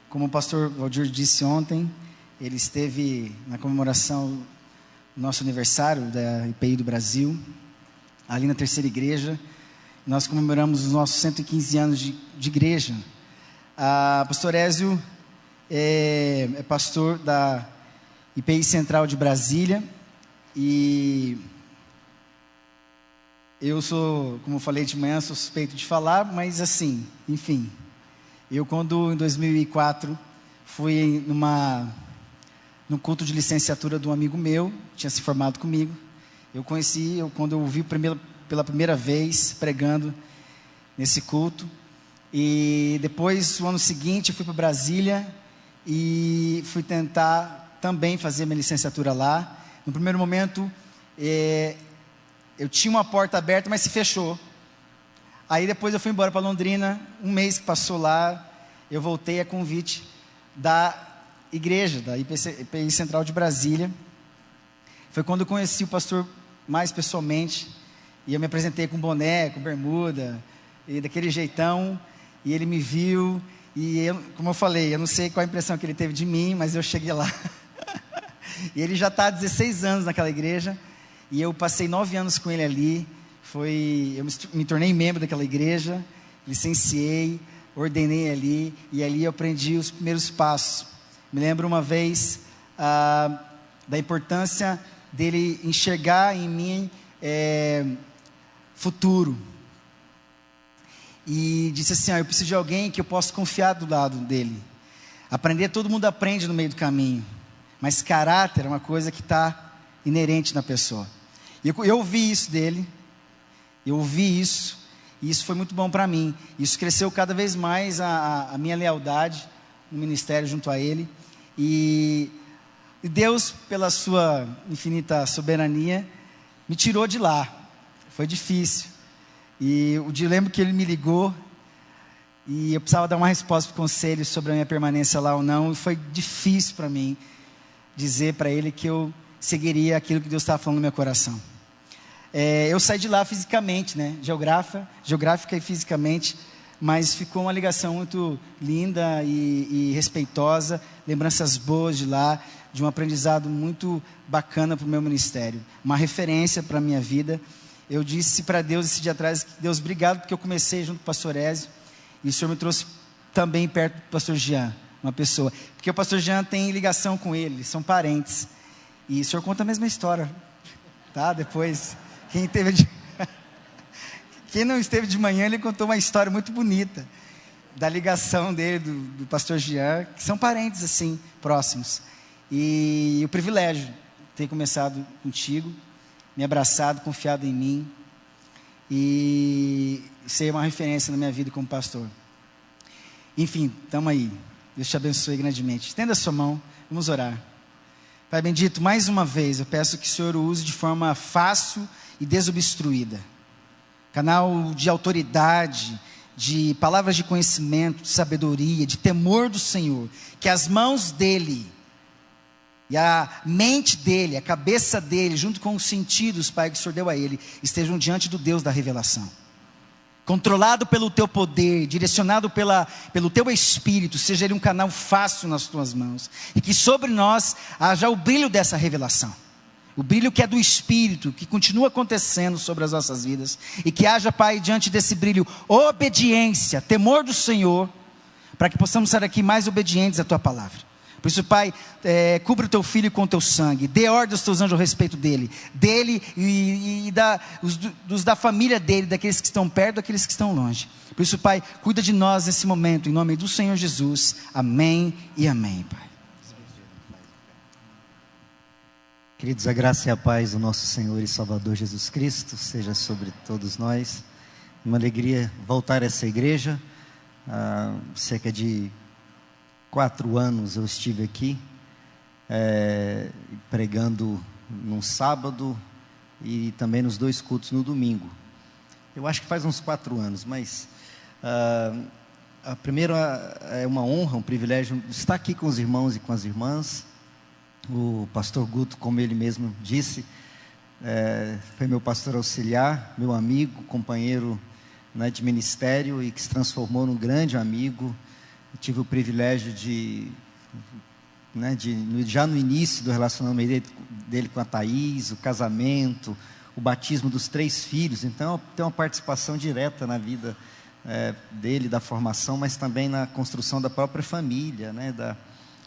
Como o pastor Valdir disse ontem, ele esteve na comemoração do nosso aniversário da IPI do Brasil, ali na terceira igreja. Nós comemoramos os nossos 115 anos de igreja. Pastor Ézio é pastor da IPI Central de Brasília, e eu sou, como eu falei de manhã, sou suspeito de falar, mas assim, enfim, eu quando em 2004 fui num culto de licenciatura de um amigo meu, tinha se formado comigo, quando eu o vi pela primeira vez pregando nesse culto, e depois, no ano seguinte, eu fui para Brasília e fui tentar também fazer minha licenciatura lá. No primeiro momento, eu tinha uma porta aberta, mas se fechou. Aí depois eu fui embora para Londrina, um mês que passou lá, eu voltei a convite da igreja, da IPI Central de Brasília. Foi quando eu conheci o pastor mais pessoalmente, e eu me apresentei com boné, com bermuda, e daquele jeitão, e ele me viu, e eu, como eu falei, eu não sei qual a impressão que ele teve de mim, mas eu cheguei lá. E ele já está há 16 anos naquela igreja, e eu passei 9 anos com ele ali. Eu me tornei membro daquela igreja, licenciei, ordenei ali, e ali eu aprendi os primeiros passos. Me lembro uma vez da importância dele enxergar em mim futuro, e disse assim: eu preciso de alguém que eu possa confiar do lado dele. Aprender, todo mundo aprende no meio do caminho, mas caráter é uma coisa que está inerente na pessoa. E eu ouvi isso dele, e isso foi muito bom para mim. Isso cresceu cada vez mais a minha lealdade no ministério junto a ele, e Deus, pela sua infinita soberania, me tirou de lá. Foi difícil, e eu lembro que ele me ligou, e eu precisava dar uma resposta para o conselho sobre a minha permanência lá ou não, e foi difícil para mim dizer para ele que eu seguiria aquilo que Deus estava falando no meu coração. Eu saí de lá fisicamente, né? Geográfica e fisicamente, mas ficou uma ligação muito linda e respeitosa, lembranças boas de lá, de um aprendizado muito bacana para o meu ministério, uma referência para a minha vida. Eu disse para Deus esse dia atrás: Deus, obrigado, porque eu comecei junto com o pastor Ézio, e o Senhor me trouxe também perto do pastor Jean, uma pessoa, porque o pastor Jean tem ligação com ele, eles são parentes, e o Senhor conta a mesma história, tá? Depois, quem não esteve de manhã, ele contou uma história muito bonita, da ligação dele, do pastor Jean, que são parentes assim, próximos, e o privilégio de ter começado contigo, me abraçado, confiado em mim, e ser uma referência na minha vida como pastor. Enfim, estamos aí. Deus te abençoe grandemente. Estenda a sua mão, vamos orar. Pai bendito, mais uma vez eu peço que o Senhor o use de forma fácil e desobstruída. Canal de autoridade, de palavras de conhecimento, de sabedoria, de temor do Senhor. Que as mãos dele e a mente dele, a cabeça dele, junto com os sentidos, Pai, que o Senhor deu a ele, estejam diante do Deus da revelação. Controlado pelo teu poder, direcionado pelo teu Espírito, seja ele um canal fácil nas tuas mãos. E que sobre nós haja o brilho dessa revelação. O brilho que é do Espírito, que continua acontecendo sobre as nossas vidas. E que haja, Pai, diante desse brilho, obediência, temor do Senhor, para que possamos ser aqui mais obedientes à tua palavra. Por isso, Pai, cubra o teu filho com o teu sangue, dê ordem aos teus anjos a respeito dele e dos da família dele, daqueles que estão perto, daqueles que estão longe. Por isso, Pai, cuida de nós nesse momento, em nome do Senhor Jesus, amém e amém, Pai. Queridos, a graça e a paz do nosso Senhor e Salvador Jesus Cristo seja sobre todos nós. Uma alegria voltar a essa igreja. Cerca de 4 anos eu estive aqui, pregando num sábado e também nos 2 cultos no domingo. Eu acho que faz uns 4 anos, mas a primeira é uma honra, um privilégio estar aqui com os irmãos e com as irmãs. O pastor Guto, como ele mesmo disse, foi meu pastor auxiliar, meu amigo, companheiro, né, de ministério, e que se transformou num grande amigo, Eu tive o privilégio já no início do relacionamento dele com a Thaís, o casamento, o batismo dos 3 filhos. Então, tem uma participação direta na vida dele, da formação, mas também na construção da própria família, né?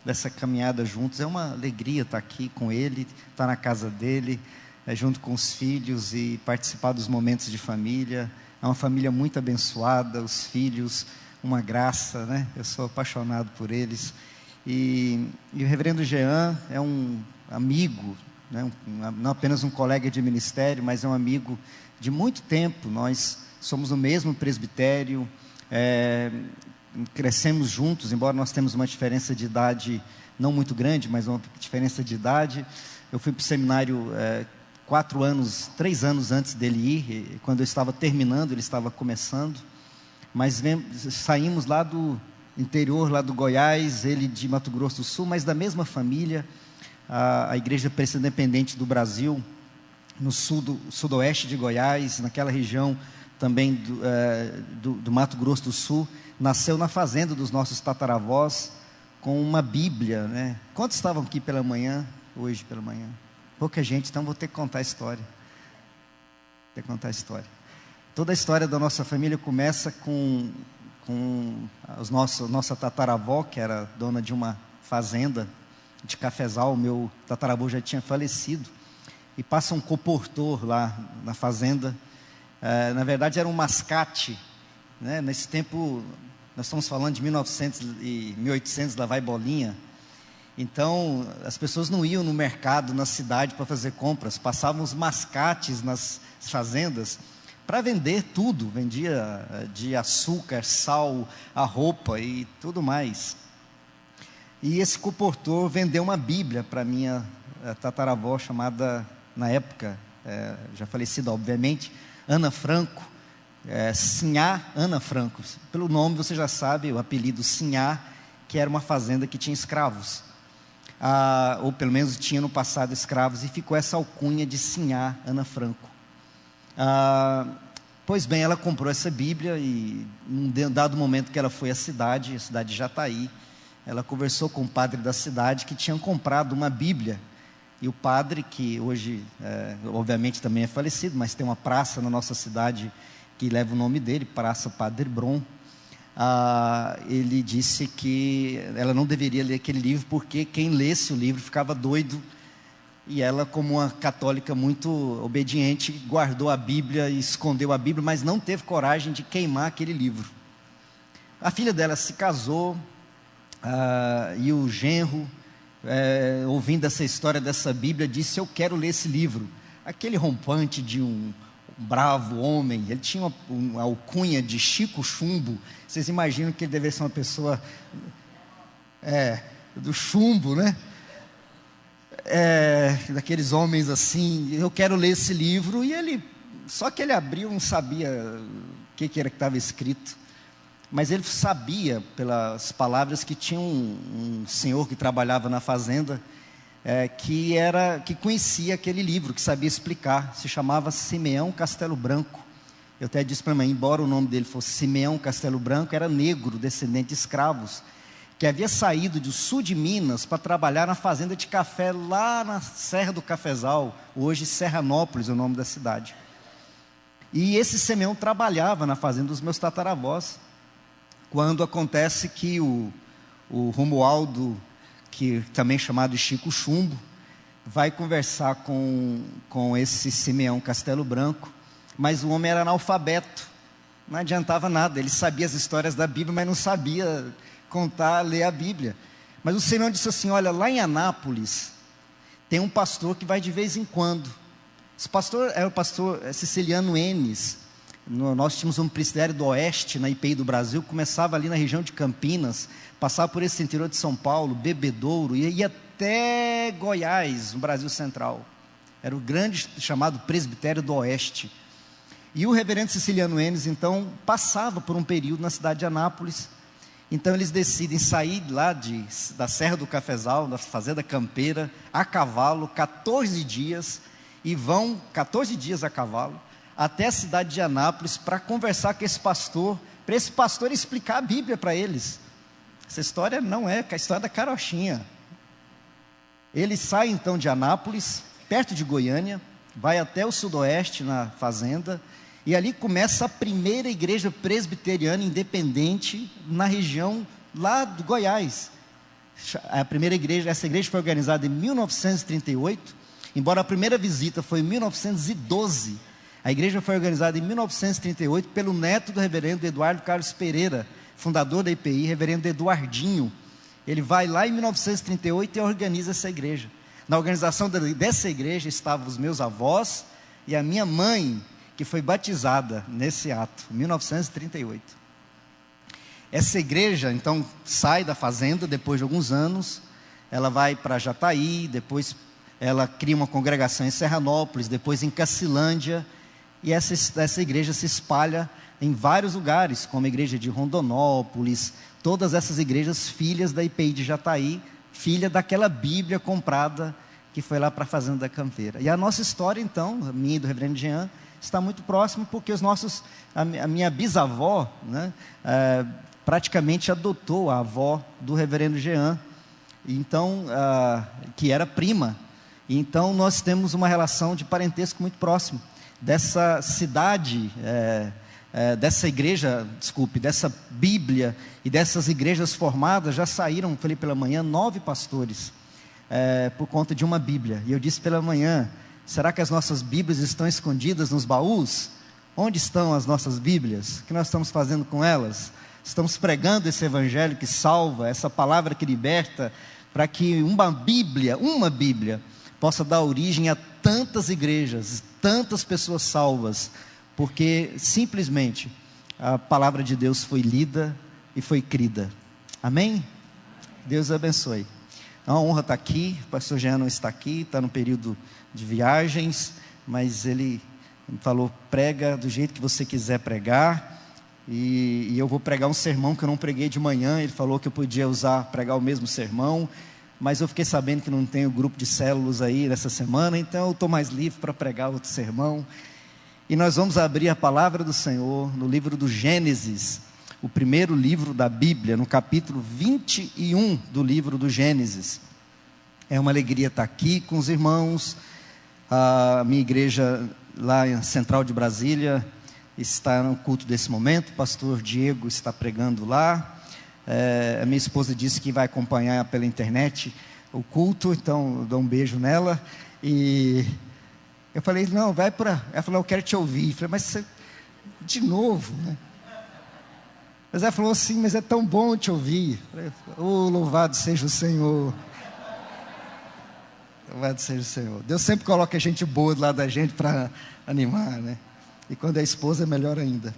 Dessa caminhada juntos. É uma alegria estar aqui com ele, estar na casa dele, junto com os filhos e participar dos momentos de família. É uma família muito abençoada, os filhos, uma graça, né? Eu sou apaixonado por eles. E o reverendo Jean é um amigo, né? Não apenas um colega de ministério, mas é um amigo de muito tempo. Nós somos no mesmo presbitério, crescemos juntos, embora nós temos uma diferença de idade não muito grande, mas uma diferença de idade. Eu fui para o seminário 3 anos antes dele ir. Quando eu estava terminando, ele estava começando. Mas saímos lá do interior, lá do Goiás, ele de Mato Grosso do Sul, mas da mesma família. A Igreja Presbiteriana Independente do Brasil, no sudoeste de Goiás, naquela região também do Mato Grosso do Sul, nasceu na fazenda dos nossos tataravós, com uma Bíblia, né? Quantos estavam aqui hoje pela manhã? Pouca gente, então vou ter que contar a história. Toda a história da nossa família começa com nossa tataravó, que era dona de uma fazenda de cafezal. O meu tataravô já tinha falecido, e passa um coportor lá na fazenda. Na verdade era um mascate, né? Nesse tempo, nós estamos falando de 1900 e 1800, lá vai bolinha. Então as pessoas não iam no mercado, na cidade, para fazer compras. Passavam os mascates nas fazendas para vender tudo. Vendia de açúcar, sal, a roupa e tudo mais. E esse coportor vendeu uma Bíblia para minha tataravó, chamada, na época, já falecida obviamente, Ana Franco, Sinhá Ana Franco. Pelo nome você já sabe, o apelido Sinhá, que era uma fazenda que tinha escravos, ou pelo menos tinha no passado escravos, e ficou essa alcunha de Sinhá Ana Franco. Pois bem, ela comprou essa Bíblia, e num dado momento que ela foi à cidade, a cidade de Jataí, ela conversou com o padre da cidade, que tinha comprado uma Bíblia. E o padre, que hoje obviamente também é falecido, mas tem uma praça na nossa cidade que leva o nome dele, Praça Padre Bron, ele disse que ela não deveria ler aquele livro, porque quem lesse o livro ficava doido. E ela, como uma católica muito obediente, guardou a Bíblia e escondeu a Bíblia, mas não teve coragem de queimar aquele livro. A filha dela se casou, e o genro, ouvindo essa história dessa Bíblia, disse: eu quero ler esse livro. Aquele rompante de um bravo homem, ele tinha uma alcunha de Chico Chumbo. Vocês imaginam que ele deveria ser uma pessoa do chumbo, né? Daqueles homens assim. Eu quero ler esse livro. E só que ele abriu, não sabia o que era que estava escrito, mas ele sabia pelas palavras que tinha um senhor que trabalhava na fazenda, que conhecia aquele livro, que sabia explicar. Se chamava Simeão Castelo Branco. Eu até disse para mim, embora o nome dele fosse Simeão Castelo Branco, era negro, descendente de escravos, que havia saído do sul de Minas para trabalhar na fazenda de café lá na Serra do Cafezal, hoje Serranópolis é o nome da cidade. E esse Simeão trabalhava na fazenda dos meus tataravós, quando acontece que o Romualdo, que também é chamado de Chico Chumbo, vai conversar com esse Simeão Castelo Branco, mas o homem era analfabeto, não adiantava nada. Ele sabia as histórias da Bíblia, mas não sabia ler a Bíblia. Mas o Simeão disse assim: olha, lá em Anápolis tem um pastor que vai de vez em quando. Esse pastor era o pastor Siciliano Enes. Nós tínhamos um presbitério do Oeste, na IPI do Brasil, começava ali na região de Campinas, passava por esse interior de São Paulo, Bebedouro, e ia até Goiás, no Brasil Central. Era o grande chamado Presbitério do Oeste. E o reverendo Siciliano Enes, então, passava por um período na cidade de Anápolis. Então eles decidem sair lá da Serra do Cafezal, da fazenda campeira, a cavalo, 14 dias, e vão 14 dias a cavalo, até a cidade de Anápolis, para conversar com esse pastor, para esse pastor explicar a Bíblia para eles. Essa história não é a história da carochinha. Ele sai então de Anápolis, perto de Goiânia, vai até o sudoeste na fazenda, e ali começa a primeira igreja presbiteriana independente na região lá do Goiás. A primeira igreja, essa igreja foi organizada em 1938, embora a primeira visita foi em 1912. A igreja foi organizada em 1938 pelo neto do reverendo Eduardo Carlos Pereira, fundador da IPI, reverendo Eduardinho. Ele vai lá em 1938 e organiza essa igreja. Na organização dessa igreja estavam os meus avós e a minha mãe, que foi batizada nesse ato, em 1938. Essa igreja, então, sai da fazenda depois de alguns anos, ela vai para Jataí, depois ela cria uma congregação em Serranópolis, depois em Cacilândia, e essa igreja se espalha em vários lugares, como a igreja de Rondonópolis, todas essas igrejas filhas da IPI de Jataí, filha daquela Bíblia comprada que foi lá para a Fazenda da Campeira. E a nossa história, então, a minha e do reverendo Jean, está muito próxima, porque a minha bisavó, né, praticamente adotou a avó do reverendo Jean, então, que era prima. Então nós temos uma relação de parentesco muito próximo. Dessa cidade, dessa igreja, dessa Bíblia e dessas igrejas formadas, já saíram, falei pela manhã, 9 pastores, por conta de uma Bíblia. E eu disse pela manhã, será que as nossas Bíblias estão escondidas nos baús? Onde estão as nossas Bíblias? O que nós estamos fazendo com elas? Estamos pregando esse evangelho que salva, essa palavra que liberta, para que uma Bíblia possa dar origem a tantas igrejas, tantas pessoas salvas, porque simplesmente a palavra de Deus foi lida e foi crida. Amém? Deus abençoe. É uma honra estar aqui. O pastor Jean não está aqui, está no período de viagens, mas ele falou, prega do jeito que você quiser pregar, e eu vou pregar um sermão que eu não preguei de manhã. Ele falou que eu podia pregar o mesmo sermão, mas eu fiquei sabendo que não tem o grupo de células aí nessa semana, então eu estou mais livre para pregar outro sermão. E nós vamos abrir a palavra do Senhor no livro do Gênesis, o primeiro livro da Bíblia, no capítulo 21 do livro do Gênesis. É uma alegria estar aqui com os irmãos. A minha igreja lá em Central de Brasília está no culto desse momento, o pastor Diego está pregando lá. A minha esposa disse que vai acompanhar pela internet o culto, então eu dou um beijo nela. E eu falei, não, vai para... Ela falou, eu quero te ouvir. Eu falei, mas você... de novo, né? Mas ela falou assim, mas é tão bom te ouvir. Eu falei, louvado seja o Senhor. Louvado seja o Senhor. Deus sempre coloca gente boa do lado da gente para animar, né? E quando é esposa é melhor ainda.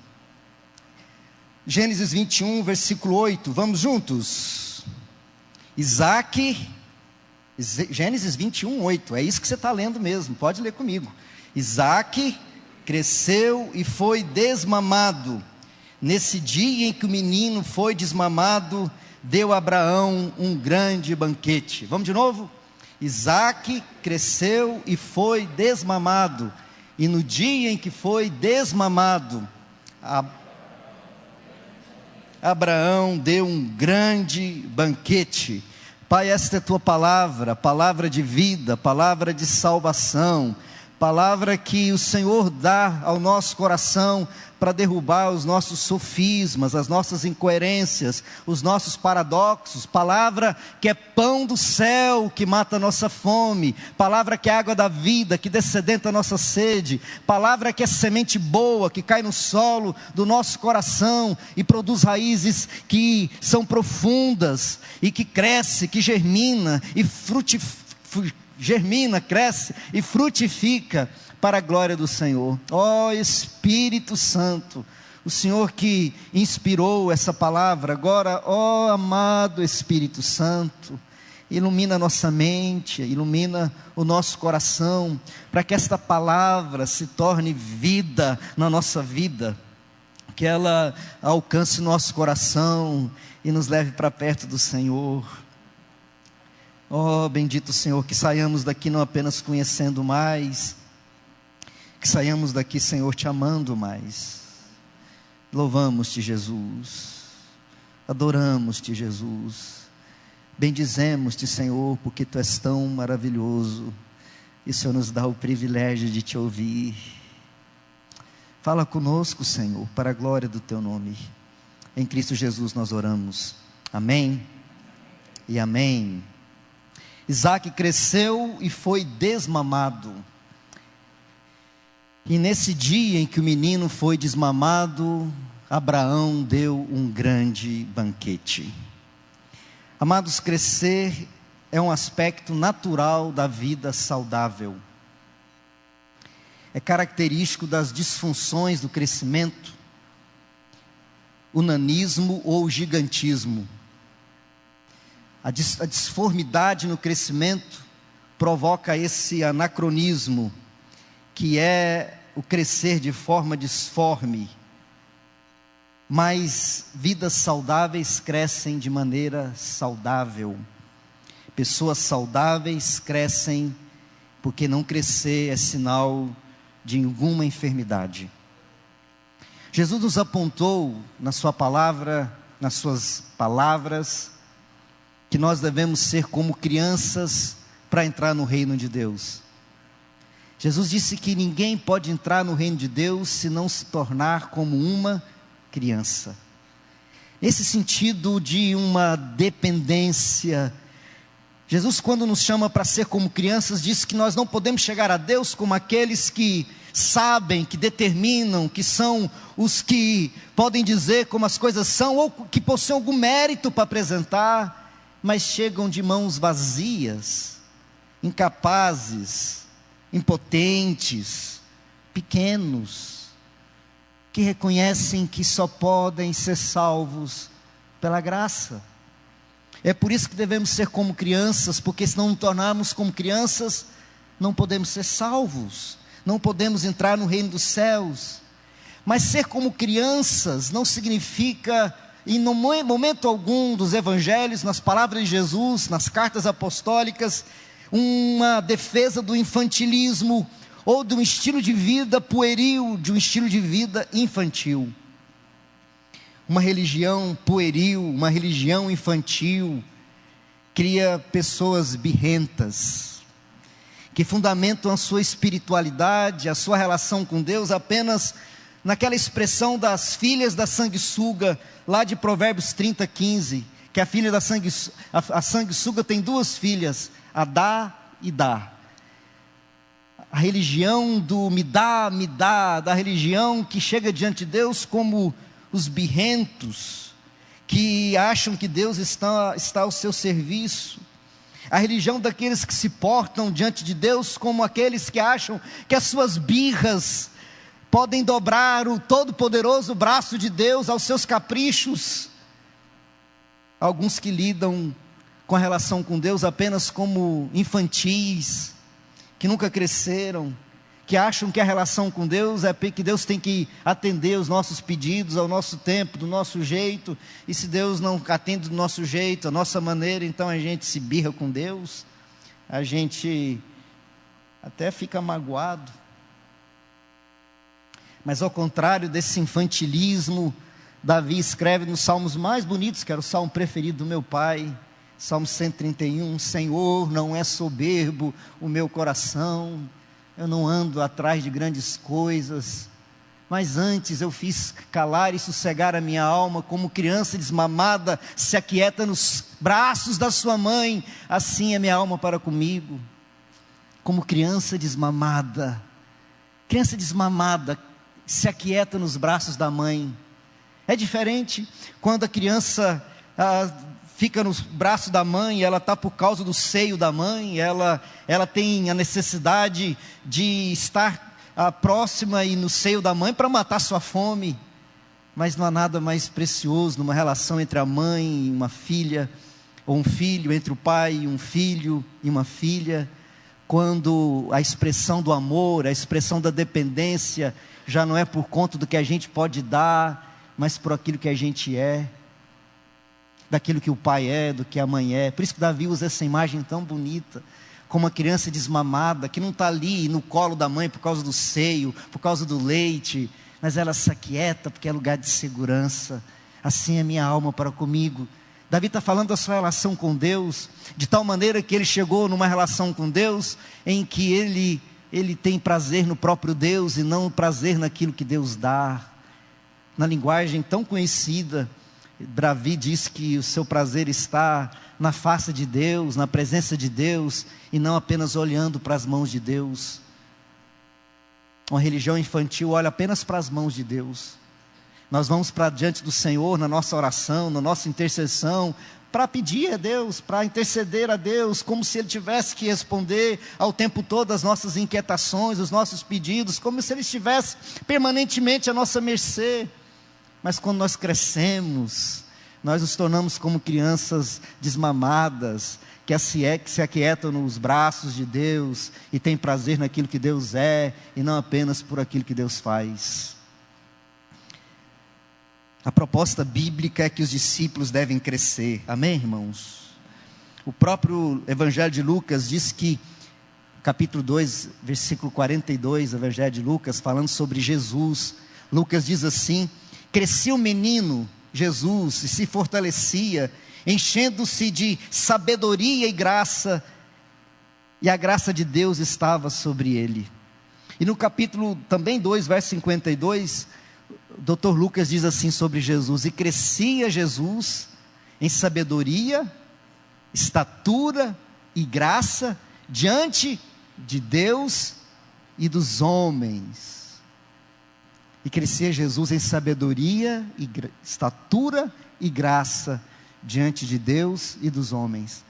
Gênesis 21, versículo 8, vamos juntos? Gênesis 21, 8, é isso que você está lendo mesmo, pode ler comigo. Isaque cresceu e foi desmamado. Nesse dia em que o menino foi desmamado, deu a Abraão um grande banquete. Vamos de novo? Isaque cresceu e foi desmamado. E no dia em que foi desmamado, Abraão deu um grande banquete. Pai, esta é a tua palavra, palavra de vida, palavra de salvação, palavra que o Senhor dá ao nosso coração para derrubar os nossos sofismas, as nossas incoerências, os nossos paradoxos, palavra que é pão do céu, que mata a nossa fome, palavra que é água da vida, que descedenta a nossa sede, palavra que é semente boa, que cai no solo do nosso coração e produz raízes que são profundas e que cresce, que germina e cresce e frutifica para a glória do Senhor. Ó Espírito Santo, o Senhor que inspirou essa palavra, agora, ó amado Espírito Santo, ilumina a nossa mente, ilumina o nosso coração, para que esta palavra se torne vida na nossa vida, que ela alcance nosso coração e nos leve para perto do Senhor. Oh, bendito Senhor, que saiamos daqui não apenas conhecendo mais, que saiamos daqui, Senhor, te amando mais. Louvamos-te, Jesus. Adoramos-te, Jesus. Bendizemos-te, Senhor, porque Tu és tão maravilhoso. E o Senhor nos dá o privilégio de Te ouvir. Fala conosco, Senhor, para a glória do Teu nome. Em Cristo Jesus nós oramos. Amém e amém. Isaac cresceu e foi desmamado. E nesse dia em que o menino foi desmamado, Abraão deu um grande banquete. Amados, crescer é um aspecto natural da vida saudável. É característico das disfunções do crescimento, o nanismo ou o gigantismo. A disformidade no crescimento provoca esse anacronismo, que é o crescer de forma disforme. Mas vidas saudáveis crescem de maneira saudável. Pessoas saudáveis crescem, porque não crescer é sinal de alguma enfermidade. Jesus nos apontou na sua palavra, nas suas palavras, que nós devemos ser como crianças para entrar no reino de Deus. Jesus disse que ninguém pode entrar no reino de Deus se não se tornar como uma criança. Nesse sentido de uma dependência, Jesus, quando nos chama para ser como crianças, diz que nós não podemos chegar a Deus como aqueles que sabem, que determinam, que são os que podem dizer como as coisas são, ou que possuem algum mérito para apresentar, mas chegam de mãos vazias, incapazes, impotentes, pequenos, que reconhecem que só podem ser salvos pela graça. É por isso que devemos ser como crianças, porque se não nos tornarmos como crianças, não podemos ser salvos, não podemos entrar no reino dos céus. Mas ser como crianças não significa, e no momento algum dos evangelhos, nas palavras de Jesus, nas cartas apostólicas, uma defesa do infantilismo, ou de um estilo de vida pueril, de um estilo de vida infantil. Uma religião pueril, uma religião infantil, cria pessoas birrentas, que fundamentam a sua espiritualidade, a sua relação com Deus apenas naquela expressão das filhas da sanguessuga, lá de Provérbios 30:15, que a filha da sanguessuga tem duas filhas, Adá e Dá. A religião do me dá, da religião que chega diante de Deus como os birrentos, que acham que Deus está ao seu serviço. A religião daqueles que se portam diante de Deus como aqueles que acham que as suas birras podem dobrar o todo-poderoso braço de Deus aos seus caprichos. Alguns que lidam com a relação com Deus apenas como infantis, que nunca cresceram, que acham que a relação com Deus é que Deus tem que atender os nossos pedidos ao nosso tempo, do nosso jeito, e se Deus não atende do nosso jeito, a nossa maneira, então a gente se birra com Deus, a gente até fica magoado. Mas ao contrário desse infantilismo, Davi escreve nos salmos mais bonitos, que era o salmo preferido do meu pai, Salmo 131, Senhor, não é soberbo o meu coração, eu não ando atrás de grandes coisas, mas antes eu fiz calar e sossegar a minha alma, como criança desmamada se aquieta nos braços da sua mãe, assim é minha alma para comigo. Como criança desmamada se aquieta nos braços da mãe. É diferente quando a criança fica nos braços da mãe, ela está por causa do seio da mãe, ela tem a necessidade de estar próxima e no seio da mãe para matar sua fome. Mas não há nada mais precioso numa relação entre a mãe e uma filha, ou um filho, entre o pai e um filho e uma filha, quando a expressão do amor, a expressão da dependência, já não é por conta do que a gente pode dar, mas por aquilo que a gente é, daquilo que o pai é, do que a mãe é. Por isso que Davi usa essa imagem tão bonita, como uma criança desmamada, que não está ali no colo da mãe por causa do seio, por causa do leite, mas ela se aquieta porque é lugar de segurança. assim é minha alma para comigo. Davi está falando da sua relação com Deus, de tal maneira que ele chegou numa relação com Deus, em que ele tem prazer no próprio Deus, e não prazer naquilo que Deus dá. Na linguagem tão conhecida, Davi diz que o seu prazer está na face de Deus, na presença de Deus, e não apenas olhando para as mãos de Deus. Uma religião infantil olha apenas para as mãos de Deus. Nós vamos para diante do Senhor na nossa oração, na nossa intercessão, para pedir a Deus, para interceder a Deus, como se Ele tivesse que responder ao tempo todo as nossas inquietações, os nossos pedidos, como se Ele estivesse permanentemente à nossa mercê. Mas quando nós crescemos, nós nos tornamos como crianças desmamadas, que se aquietam nos braços de Deus, e têm prazer naquilo que Deus é, e não apenas por aquilo que Deus faz. A proposta bíblica é que os discípulos devem crescer, amém, irmãos? O próprio Evangelho de Lucas diz que, capítulo 2, versículo 42, Evangelho de Lucas, falando sobre Jesus, Lucas diz assim: crescia o menino, Jesus, e se fortalecia, enchendo-se de sabedoria e graça, e a graça de Deus estava sobre ele. E no capítulo também 2, verso 52, o Dr. Lucas diz assim sobre Jesus: e crescia Jesus em sabedoria, estatura e graça diante de Deus e dos homens. E crescia Jesus em sabedoria, estatura e graça diante de Deus e dos homens.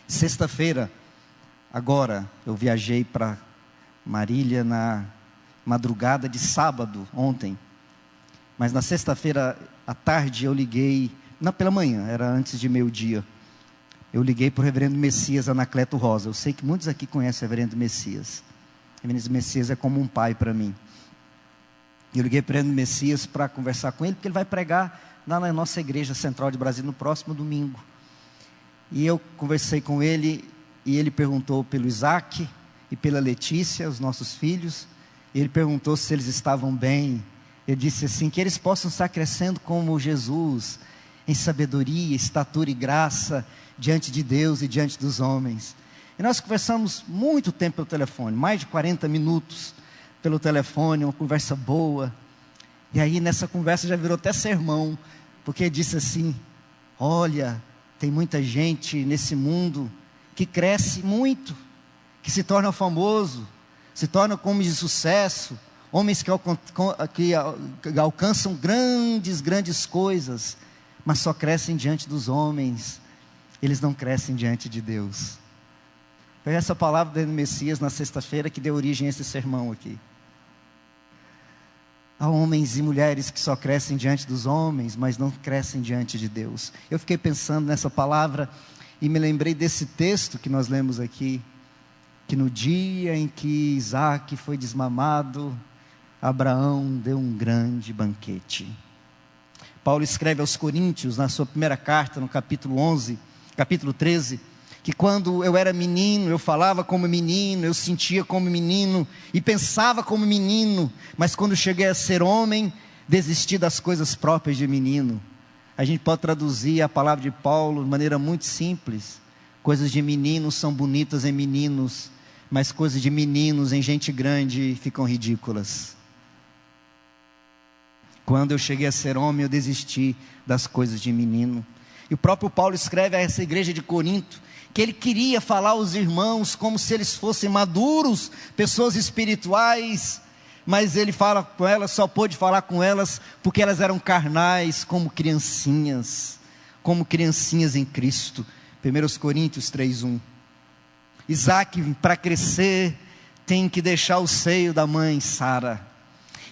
Sexta-feira, agora, eu viajei para Marília na madrugada de sábado, ontem. Mas na sexta-feira à tarde eu liguei, não, pela manhã, era antes de meio-dia. Eu liguei para o reverendo Messias Anacleto Rosa. Eu sei que muitos aqui conhecem o reverendo Messias. O reverendo Messias é como um pai para mim. Eu liguei para o reverendo Messias para conversar com ele, porque ele vai pregar lá na nossa igreja central de Brasília no próximo domingo. E eu conversei com ele, e ele perguntou pelo Isaac e pela Letícia, os nossos filhos. Ele perguntou se eles estavam bem. Ele disse assim, que eles possam estar crescendo como Jesus, em sabedoria, estatura e graça, diante de Deus e diante dos homens. E nós conversamos muito tempo pelo telefone, mais de 40 minutos pelo telefone, uma conversa boa. E aí nessa conversa já virou até sermão, porque ele disse assim: olha, tem muita gente nesse mundo que cresce muito, que se torna famoso, se torna homens de sucesso, homens que alcançam grandes coisas, mas só crescem diante dos homens, eles não crescem diante de Deus. Foi essa palavra do Messias na sexta-feira que deu origem a esse sermão aqui. Há homens e mulheres que só crescem diante dos homens, mas não crescem diante de Deus. Eu fiquei pensando nessa palavra e me lembrei desse texto que nós lemos aqui, que no dia em que Isaac foi desmamado, Abraão deu um grande banquete. Paulo escreve aos Coríntios, na sua primeira carta, no capítulo 13, que quando eu era menino, eu falava como menino, eu sentia como menino, e pensava como menino, mas quando cheguei a ser homem, desisti das coisas próprias de menino. A gente pode traduzir a palavra de Paulo de maneira muito simples: coisas de meninos são bonitas em meninos, mas coisas de meninos em gente grande ficam ridículas. Quando eu cheguei a ser homem, eu desisti das coisas de menino. E o próprio Paulo escreve a essa igreja de Corinto, que ele queria falar aos irmãos como se eles fossem maduros, pessoas espirituais, mas ele fala com elas, só pôde falar com elas, porque elas eram carnais, como criancinhas em Cristo. 1 Coríntios 3:1. Isaac, para crescer, tem que deixar o seio da mãe Sara.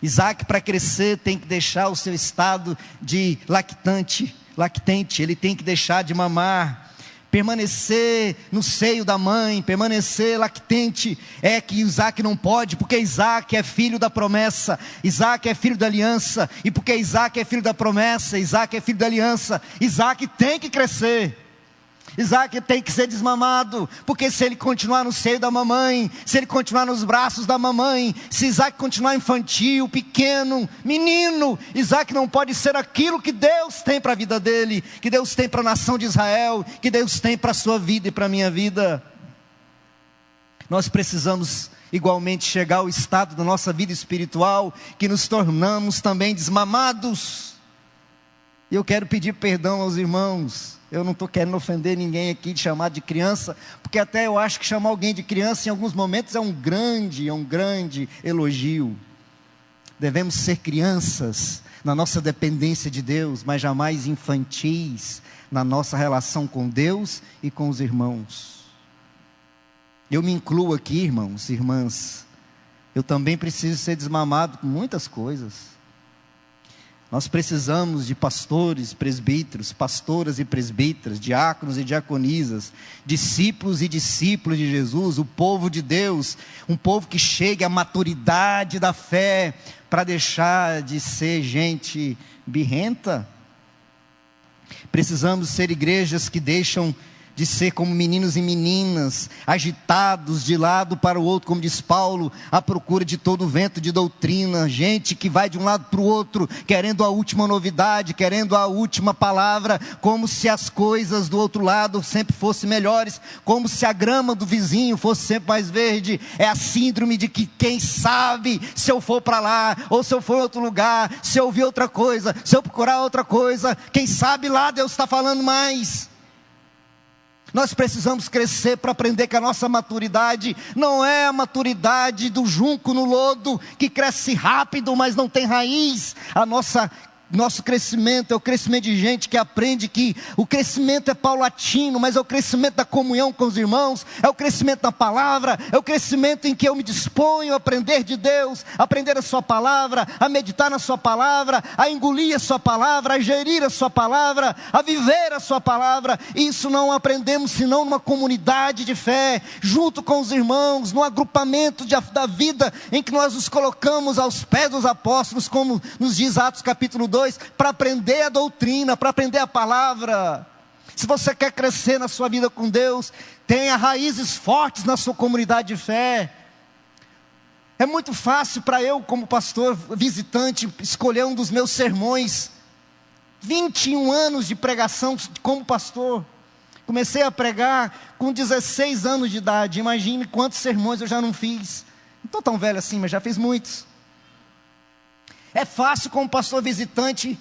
Isaac, para crescer, tem que deixar o seu estado de lactente, ele tem que deixar de mamar, permanecer no seio da mãe, permanecer lactente. É que Isaac não pode, porque Isaac é filho da promessa, Isaac é filho da aliança, e porque Isaac é filho da promessa, Isaac é filho da aliança, Isaac tem que crescer. Isaac tem que ser desmamado, porque se ele continuar no seio da mamãe, se ele continuar nos braços da mamãe, se Isaac continuar infantil, pequeno, menino, Isaac não pode ser aquilo que Deus tem para a vida dele, que Deus tem para a nação de Israel, que Deus tem para a sua vida e para a minha vida. Nós precisamos igualmente chegar ao estado da nossa vida espiritual, que nos tornamos também desmamados. E eu quero pedir perdão aos irmãos. Eu não estou querendo ofender ninguém aqui de chamar de criança, porque até eu acho que chamar alguém de criança em alguns momentos é um grande elogio. Devemos ser crianças na nossa dependência de Deus, mas jamais infantis na nossa relação com Deus e com os irmãos. Eu me incluo aqui, irmãos e irmãs. Eu também preciso ser desmamado com muitas coisas. Nós precisamos de pastores, presbíteros, pastoras e presbíteras, diáconos e diaconisas, discípulos e discípulos de Jesus, o povo de Deus, um povo que chegue à maturidade da fé, para deixar de ser gente birrenta. Precisamos ser igrejas que deixam de ser como meninos e meninas, agitados de lado para o outro, como diz Paulo, à procura de todo vento de doutrina, gente que vai de um lado para o outro, querendo a última novidade, querendo a última palavra, como se as coisas do outro lado sempre fossem melhores, como se a grama do vizinho fosse sempre mais verde. É a síndrome de que quem sabe, se eu for para lá, ou se eu for em outro lugar, se eu ouvir outra coisa, se eu procurar outra coisa, quem sabe lá Deus está falando mais. Nós precisamos crescer para aprender que a nossa maturidade não é a maturidade do junco no lodo, que cresce rápido, mas não tem raiz. Nosso crescimento é o crescimento de gente que aprende que o crescimento é paulatino, mas é o crescimento da comunhão com os irmãos, é o crescimento da palavra, é o crescimento em que eu me disponho a aprender de Deus, a aprender a sua palavra, a meditar na sua palavra, a engolir a sua palavra, a gerir a sua palavra, a viver a sua palavra. Isso não aprendemos senão numa comunidade de fé, junto com os irmãos, num agrupamento da vida, em que nós nos colocamos aos pés dos apóstolos, como nos diz Atos capítulo 2, para aprender a doutrina, para aprender a palavra. Se você quer crescer na sua vida com Deus, tenha raízes fortes na sua comunidade de fé. É muito fácil para eu, como pastor visitante, escolher um dos meus sermões. 21 anos de pregação como pastor. Comecei a pregar com 16 anos de idade. Imagine quantos sermões eu já não fiz. Não estou tão velho assim, mas já fiz muitos. É fácil como pastor visitante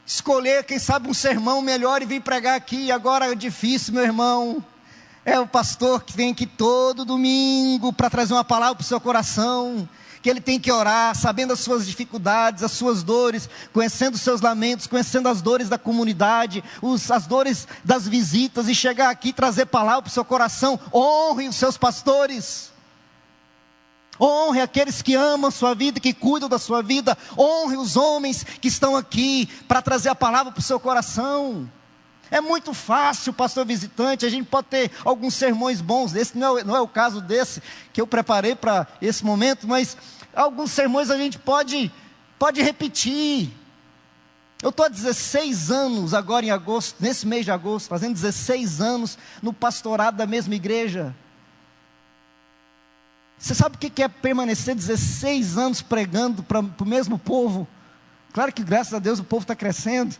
escolher, quem sabe, um sermão melhor e vir pregar aqui. Agora é difícil, meu irmão. É o pastor que vem aqui todo domingo para trazer uma palavra para o seu coração, que ele tem que orar, sabendo as suas dificuldades, as suas dores, conhecendo os seus lamentos, conhecendo as dores da comunidade, as dores das visitas, e chegar aqui e trazer palavra para o seu coração. Honre os seus pastores. Honre aqueles que amam a sua vida, que cuidam da sua vida. Honre os homens que estão aqui para trazer a palavra para o seu coração. É muito fácil, pastor visitante. A gente pode ter alguns sermões bons. Esse não é o caso desse que eu preparei para esse momento, mas alguns sermões a gente pode repetir. Eu estou há 16 anos agora em agosto, nesse mês de agosto, fazendo 16 anos no pastorado da mesma igreja. Você sabe o que é permanecer 16 anos pregando para o mesmo povo? Claro que graças a Deus o povo está crescendo.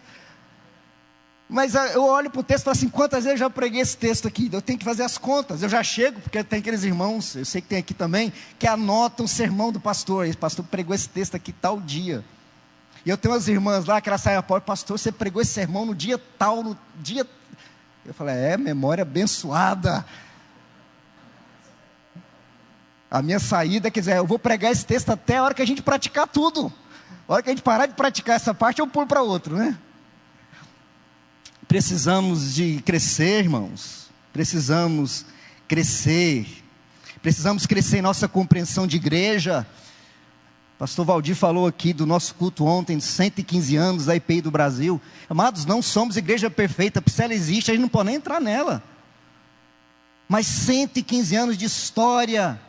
Mas eu olho para o texto e falo assim, quantas vezes eu já preguei esse texto aqui? Eu tenho que fazer as contas. Eu já chego, porque tem aqueles irmãos, eu sei que tem aqui também, que anotam o sermão do pastor. Esse pastor pregou esse texto aqui tal dia. E eu tenho umas irmãs lá que elas saem a porta, pastor, você pregou esse sermão no dia tal, no dia... Eu falei, memória abençoada. A minha saída, quer dizer, eu vou pregar esse texto até a hora que a gente praticar tudo. A hora que a gente parar de praticar essa parte, eu pulo para outro, né? Precisamos de crescer, irmãos. Precisamos crescer. Precisamos crescer em nossa compreensão de igreja. Pastor Valdir falou aqui do nosso culto ontem, de 115 anos da IPI do Brasil. Amados, não somos igreja perfeita, se ela existe, a gente não pode nem entrar nela. Mas 115 anos de história.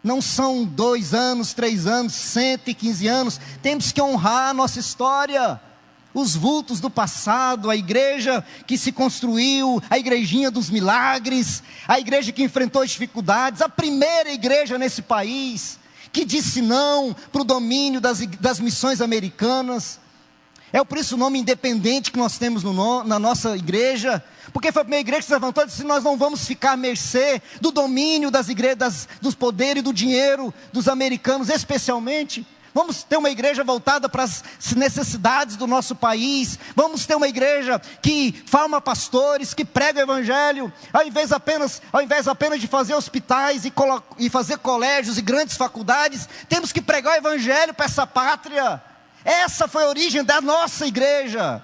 Não são 2 anos, 3 anos, 115 anos. Temos que honrar a nossa história. os vultos do passado, a igreja que se construiu, a igrejinha dos milagres, a igreja que enfrentou as dificuldades, a primeira igreja nesse país, que disse não para o domínio das missões americanas. É por isso o nome independente que nós temos na nossa igreja, porque foi a primeira igreja que se levantou e disse: nós não vamos ficar à mercê do domínio das igrejas, dos poderes e do dinheiro dos americanos, especialmente. Vamos ter uma igreja voltada para as necessidades do nosso país. Vamos ter uma igreja que forma pastores, que prega o evangelho, ao invés apenas de fazer hospitais e fazer colégios e grandes faculdades, temos que pregar o evangelho para essa pátria. Essa foi a origem da nossa igreja.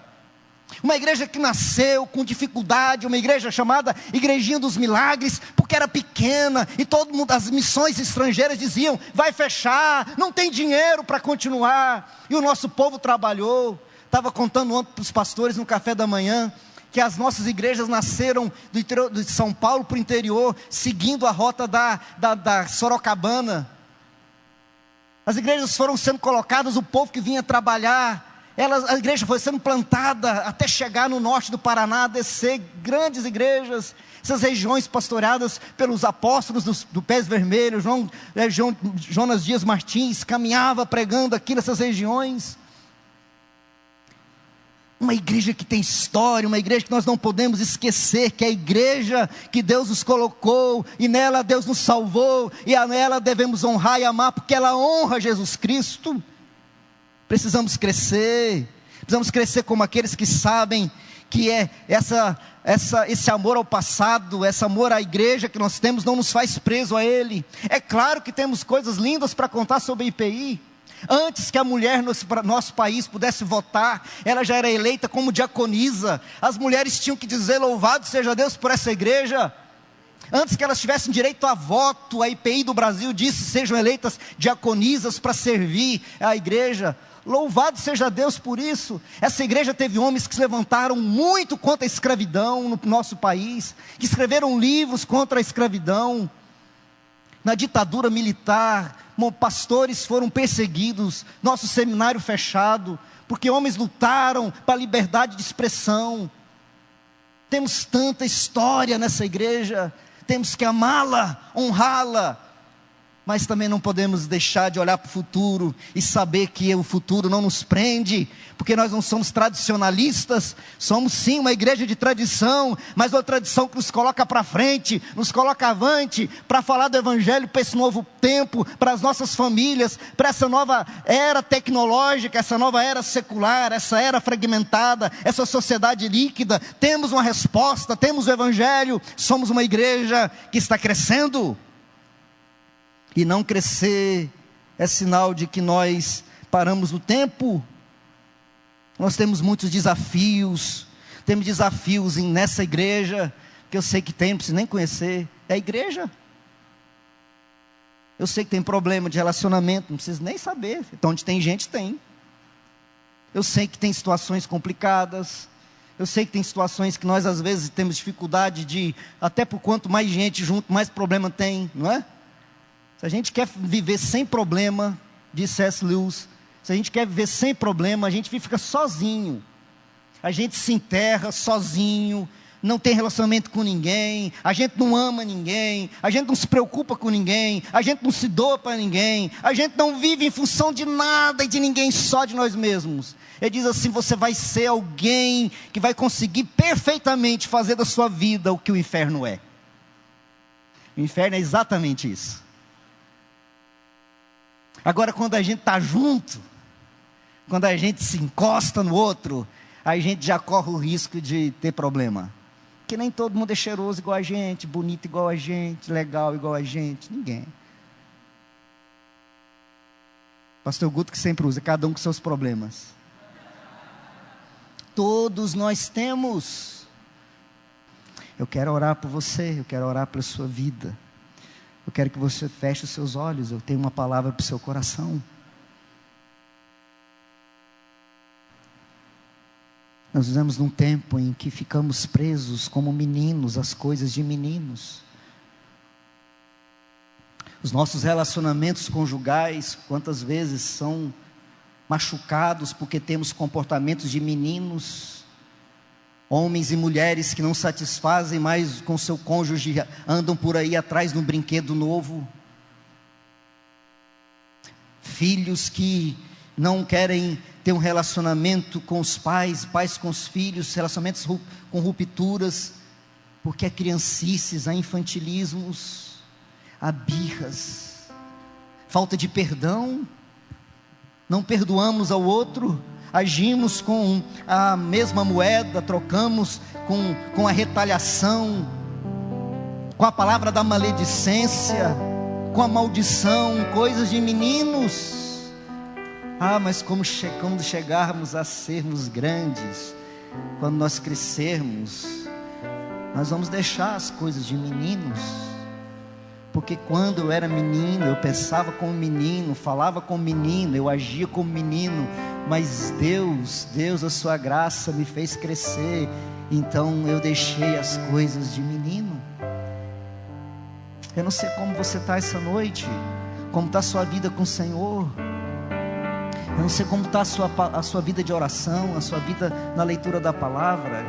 Uma igreja que nasceu com dificuldade, uma igreja chamada Igrejinha dos Milagres, porque era pequena, e todo mundo, as missões estrangeiras diziam: vai fechar, não tem dinheiro para continuar. E o nosso povo trabalhou. Estava contando ontem para os pastores no café da manhã, que as nossas igrejas nasceram do interior de São Paulo para o interior, seguindo a rota da Sorocabana. As igrejas foram sendo colocadas, o povo que vinha trabalhar, a igreja foi sendo plantada até chegar no norte do Paraná, descer grandes igrejas, essas regiões pastoreadas pelos apóstolos do Pés Vermelhos. Jonas Dias Martins caminhava pregando aqui nessas regiões. Uma igreja que tem história, uma igreja que nós não podemos esquecer, que é a igreja que Deus nos colocou, e nela Deus nos salvou, e a nela devemos honrar e amar, porque ela honra Jesus Cristo. Precisamos crescer como aqueles que sabem que esse amor ao passado, esse amor à igreja que nós temos, não nos faz preso a ele. É claro que temos coisas lindas para contar sobre a IPI. Antes que a mulher no nosso país pudesse votar, ela já era eleita como diaconisa. As mulheres tinham que dizer: louvado seja Deus por essa igreja. Antes que elas tivessem direito a voto, a IPI do Brasil disse: sejam eleitas diaconisas para servir a igreja. Louvado seja Deus por isso. Essa igreja teve homens que se levantaram muito contra a escravidão no nosso país, que escreveram livros contra a escravidão. Na ditadura militar, pastores foram perseguidos, nosso seminário fechado, porque homens lutaram para a liberdade de expressão. Temos tanta história nessa igreja, temos que amá-la, honrá-la, mas também não podemos deixar de olhar para o futuro e saber que o futuro não nos prende, porque nós não somos tradicionalistas. Somos sim uma igreja de tradição, mas uma tradição que nos coloca para frente, nos coloca avante, para falar do evangelho para esse novo tempo, para as nossas famílias, para essa nova era tecnológica, essa nova era secular, essa era fragmentada, essa sociedade líquida. Temos uma resposta, temos o evangelho. Somos uma igreja que está crescendo. E não crescer é sinal de que nós paramos no tempo. Nós temos muitos desafios. Temos desafios nessa igreja, que eu sei que tem, não preciso nem conhecer. É a igreja. Eu sei que tem problema de relacionamento, não preciso nem saber. Então, onde tem gente, tem. Eu sei que tem situações complicadas. Eu sei que tem situações que nós às vezes temos dificuldade de, até por quanto mais gente junto, mais problema tem, não é? Se a gente quer viver sem problema, disse C.S. Lewis, se a gente quer viver sem problema, a gente fica sozinho. A gente se enterra sozinho, não tem relacionamento com ninguém, a gente não ama ninguém, a gente não se preocupa com ninguém, a gente não se doa para ninguém, a gente não vive em função de nada e de ninguém, só de nós mesmos. Ele diz assim: você vai ser alguém que vai conseguir perfeitamente fazer da sua vida o que o inferno é. O inferno é exatamente isso. Agora, quando a gente está junto, quando a gente se encosta no outro, a gente já corre o risco de ter problema. Porque nem todo mundo é cheiroso igual a gente, bonito igual a gente, legal igual a gente, ninguém. Pastor Guto que sempre usa: cada um com seus problemas. Todos nós temos. Eu quero orar por você, eu quero orar pela sua vida. Eu quero que você feche os seus olhos. Eu tenho uma palavra para o seu coração. Nós vivemos num tempo em que ficamos presos como meninos às coisas de meninos. Os nossos relacionamentos conjugais, quantas vezes são machucados porque temos comportamentos de meninos, homens e mulheres que não satisfazem mais com seu cônjuge, andam por aí atrás de um brinquedo novo, filhos que não querem ter um relacionamento com os pais, pais com os filhos, relacionamentos com rupturas, porque há criancices, há infantilismos, há birras, falta de perdão, não perdoamos ao outro, agimos com a mesma moeda, trocamos com a retaliação, com a palavra da maledicência, com a maldição, coisas de meninos. Mas quando chegarmos a sermos grandes, quando nós crescermos, nós vamos deixar as coisas de meninos, porque quando eu era menino, eu pensava como menino, falava como menino, eu agia como menino, mas Deus, a sua graça me fez crescer, então eu deixei as coisas de menino. Eu não sei como você está essa noite, como está a sua vida com o Senhor, eu não sei como está a sua vida de oração, a sua vida na leitura da palavra.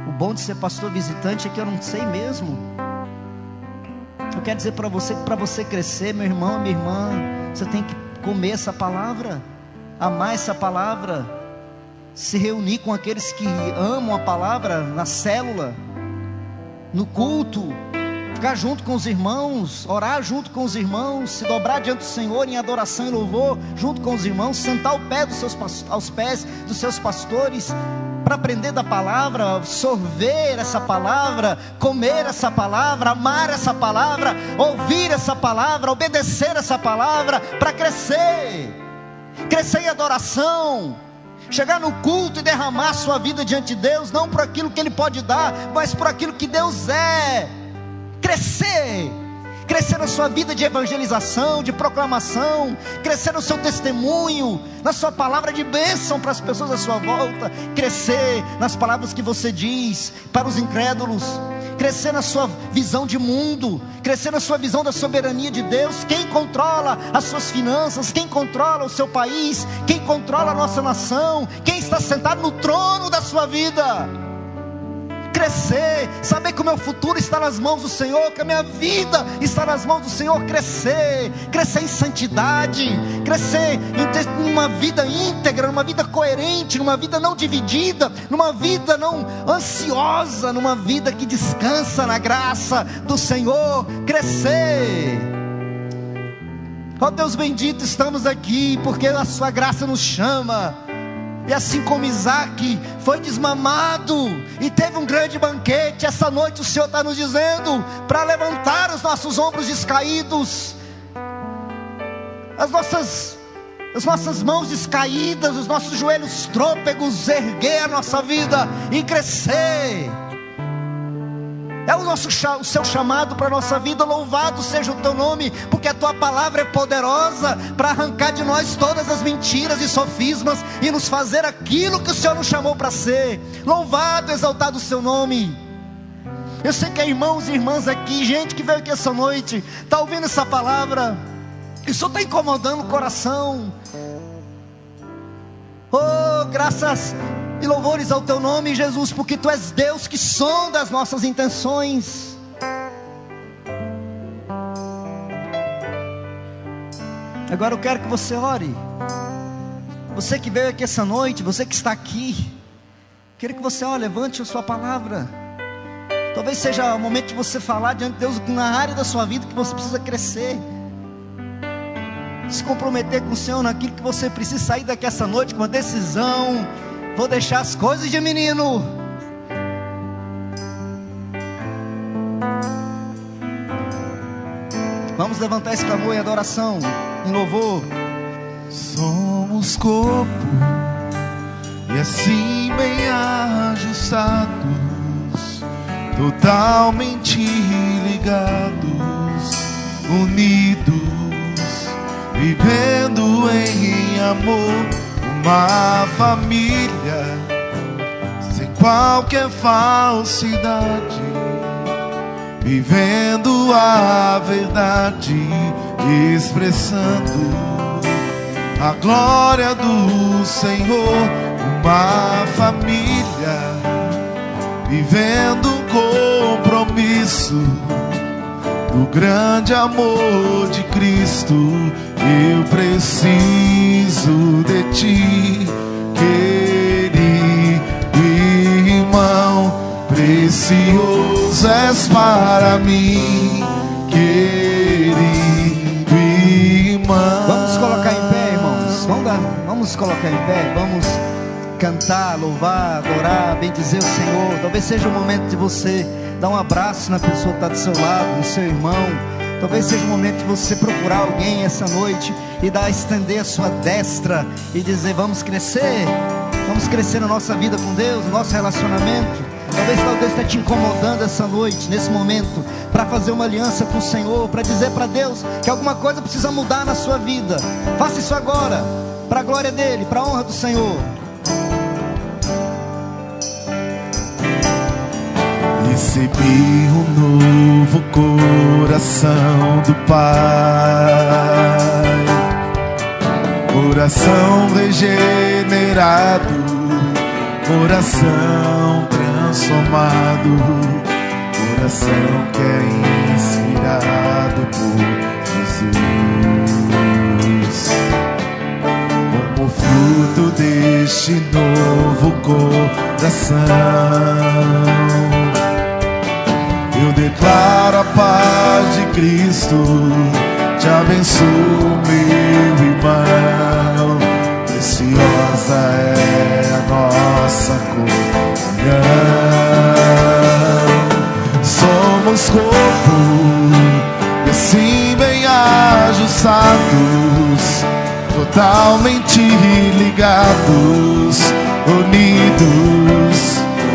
O bom de ser pastor visitante é que eu não sei mesmo. Eu quero dizer para você que para você crescer, meu irmão, minha irmã, você tem que comer essa palavra, amar essa palavra, se reunir com aqueles que amam a palavra na célula, no culto, ficar junto com os irmãos, orar junto com os irmãos, se dobrar diante do Senhor em adoração e louvor junto com os irmãos, sentar aos pés dos seus pastores, para aprender da palavra, absorver essa palavra, comer essa palavra, amar essa palavra, ouvir essa palavra, obedecer essa palavra, para crescer em adoração, chegar no culto e derramar sua vida diante de Deus, não por aquilo que Ele pode dar, mas por aquilo que Deus é. Crescer na sua vida de evangelização, de proclamação, crescer no seu testemunho, na sua palavra de bênção para as pessoas à sua volta, crescer nas palavras que você diz para os incrédulos, crescer na sua visão de mundo, crescer na sua visão da soberania de Deus. Quem controla as suas finanças, quem controla o seu país, quem controla a nossa nação, quem está sentado no trono da sua vida. Crescer, saber que o meu futuro está nas mãos do Senhor, que a minha vida está nas mãos do Senhor. Crescer em santidade, crescer em uma vida íntegra, numa vida coerente, numa vida não dividida, numa vida não ansiosa, numa vida que descansa na graça do Senhor. Crescer. Ó Deus bendito, estamos aqui porque a sua graça nos chama. E assim como Isaac foi desmamado e teve um grande banquete, essa noite o Senhor está nos dizendo para levantar os nossos ombros descaídos, as nossas mãos descaídas, os nossos joelhos trôpegos, erguer a nossa vida e crescer. É o seu chamado para a nossa vida. Louvado seja o teu nome, porque a tua palavra é poderosa para arrancar de nós todas as mentiras e sofismas e nos fazer aquilo que o Senhor nos chamou para ser. Louvado, exaltado o seu nome. Eu sei que há irmãos e irmãs aqui, gente que veio aqui essa noite, está ouvindo essa palavra, e o Senhor está incomodando o coração. Oh, graças e louvores ao teu nome, Jesus, porque tu és Deus que sonda as nossas intenções. Agora eu quero que você ore. Você que veio aqui essa noite, você que está aqui, quero que você levante a sua palavra. Talvez seja o momento de você falar diante de Deus na área da sua vida que você precisa crescer, se comprometer com o Senhor naquilo que você precisa sair daqui essa noite com uma decisão. Vou deixar as coisas de menino. Vamos levantar esse clamor em adoração, em louvor. Somos corpo, e assim bem ajustados, totalmente ligados, unidos, vivendo em amor. Uma família sem qualquer falsidade, vivendo a verdade, expressando a glória do Senhor. Uma família vivendo um compromisso do grande amor de Cristo. Eu preciso de ti, querido irmão, precioso és para mim, querido irmão. Vamos colocar em pé, irmãos. Vamos colocar em pé. Vamos cantar, louvar, adorar, bendizer o Senhor. Talvez seja o momento de você dar um abraço na pessoa que está do seu lado, no seu irmão. Talvez seja o momento de você procurar alguém essa noite e estender a sua destra e dizer: vamos crescer na nossa vida com Deus, no nosso relacionamento. Talvez Deus esteja te incomodando essa noite, nesse momento, para fazer uma aliança com o Senhor, para dizer para Deus que alguma coisa precisa mudar na sua vida. Faça isso agora, para a glória dEle, para a honra do Senhor. Recebi um novo coração do Pai, coração regenerado, coração transformado, coração que é inspirado por Jesus. Como fruto deste novo coração, eu declaro a paz de Cristo, te abençoo, meu irmão. Preciosa é a nossa comunhão. Somos corpo e assim bem ajustados, totalmente ligados, unidos,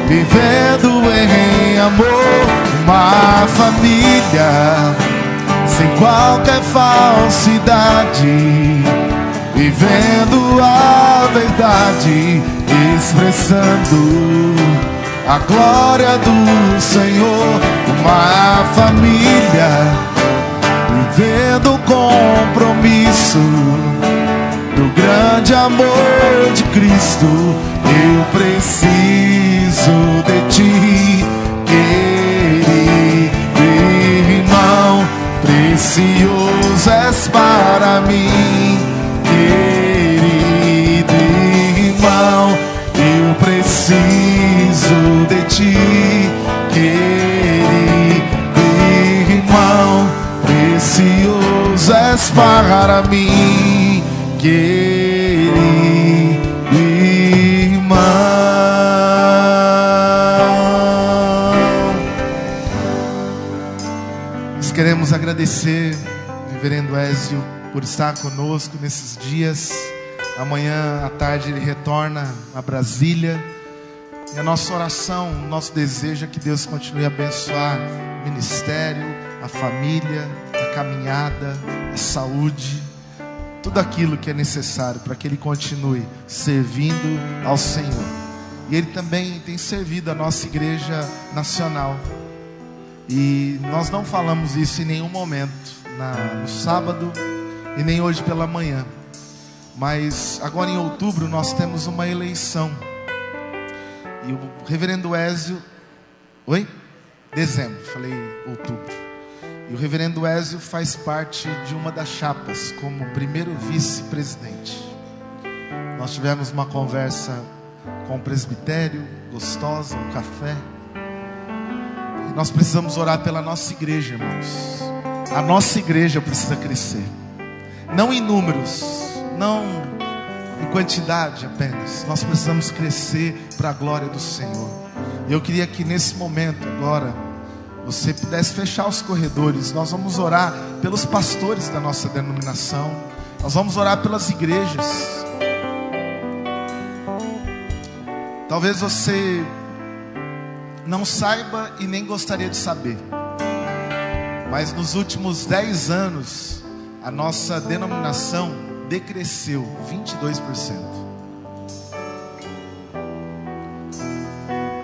vivendo em amor. Uma família sem qualquer falsidade, vivendo a verdade, expressando a glória do Senhor. Uma família vivendo o compromisso do grande amor de Cristo. Eu preciso de ti, querido irmão, precioso és para mim, querido irmão. Eu preciso de ti, querido irmão, precioso és para mim, querido irmão. Nós queremos agradecer o reverendo Ézio por estar conosco nesses dias. Amanhã à tarde ele retorna a Brasília. E a nossa oração, o nosso desejo é que Deus continue a abençoar o ministério, a família, a caminhada, a saúde, tudo aquilo que é necessário para que ele continue servindo ao Senhor. E ele também tem servido a nossa igreja nacional. E nós não falamos isso em nenhum momento, no sábado e nem hoje pela manhã. Mas agora em outubro nós temos uma eleição. E o reverendo Ézio... Dezembro, falei outubro. E o reverendo Ézio faz parte de uma das chapas como primeiro vice-presidente. Nós tivemos uma conversa com o presbitério, gostosa, um café. E nós precisamos orar pela nossa igreja, irmãos. A nossa igreja precisa crescer. Não em números, não em quantidade apenas. Nós precisamos crescer para a glória do Senhor. E eu queria que nesse momento agora você pudesse fechar os corredores. Nós vamos orar pelos pastores da nossa denominação. Nós vamos orar pelas igrejas. Talvez você não saiba e nem gostaria de saber, mas nos últimos 10 anos a nossa denominação decresceu 22%.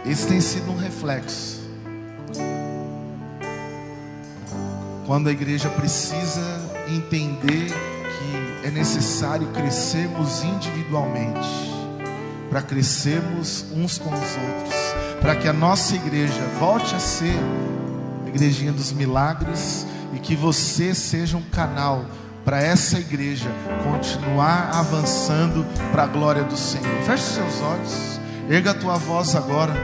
Esse tem sido um reflexo. Quando a igreja precisa entender que é necessário crescermos individualmente, para crescermos uns com os outros, para que a nossa igreja volte a ser a igrejinha dos milagres, e que você seja um canal para essa igreja continuar avançando para a glória do Senhor. Feche seus olhos, erga a tua voz agora,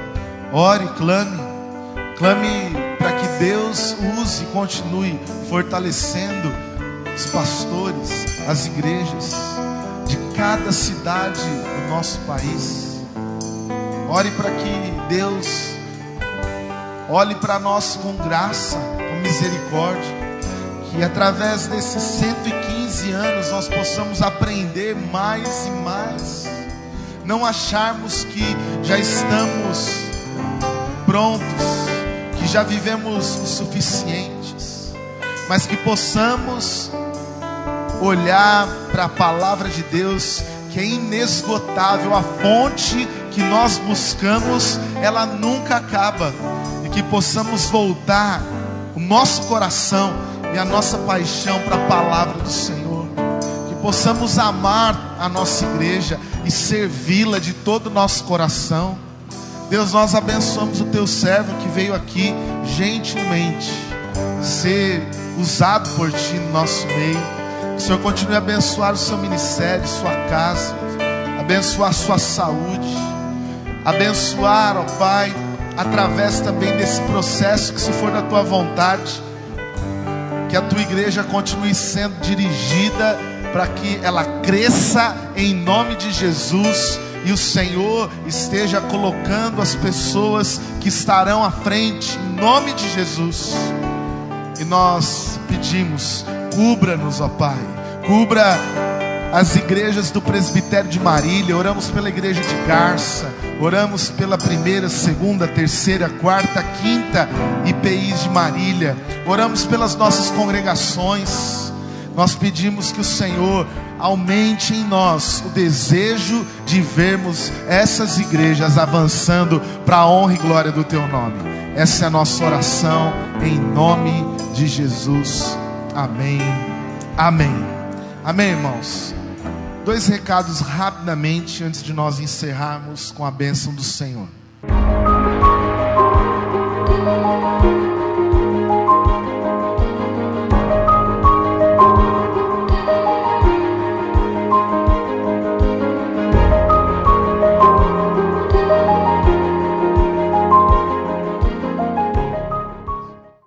ore, clame para que Deus use e continue fortalecendo os pastores, as igrejas de cada cidade do nosso país. Ore para que Deus olhe para nós com graça, com misericórdia, que através desses 115 anos nós possamos aprender mais e mais, não acharmos que já estamos prontos, que já vivemos o suficientes, mas que possamos olhar para a palavra de Deus, que é inesgotável, a fonte que nós buscamos, ela nunca acaba, e que possamos voltar o nosso coração e a nossa paixão para a palavra do Senhor, que possamos amar a nossa igreja e servi-la de todo o nosso coração. Deus, nós abençoamos o teu servo que veio aqui gentilmente ser usado por ti no nosso meio. Que o Senhor continue a abençoar o seu ministério, sua casa, abençoar a sua saúde, abençoar, ó Pai, através também desse processo, que se for da tua vontade, que a tua igreja continue sendo dirigida para que ela cresça em nome de Jesus, e o Senhor esteja colocando as pessoas que estarão à frente em nome de Jesus. E nós pedimos, cubra-nos, ó Pai, cubra as igrejas do presbitério de Marília. Oramos pela igreja de Garça, oramos pela primeira, segunda, terceira, quarta, quinta IPIs de Marília, oramos pelas nossas congregações. Nós pedimos que o Senhor aumente em nós o desejo de vermos essas igrejas avançando para a honra e glória do teu nome. Essa é a nossa oração em nome de Jesus. Amém. Amém. Amém, irmãos. 2 recados rapidamente antes de nós encerrarmos com a bênção do Senhor.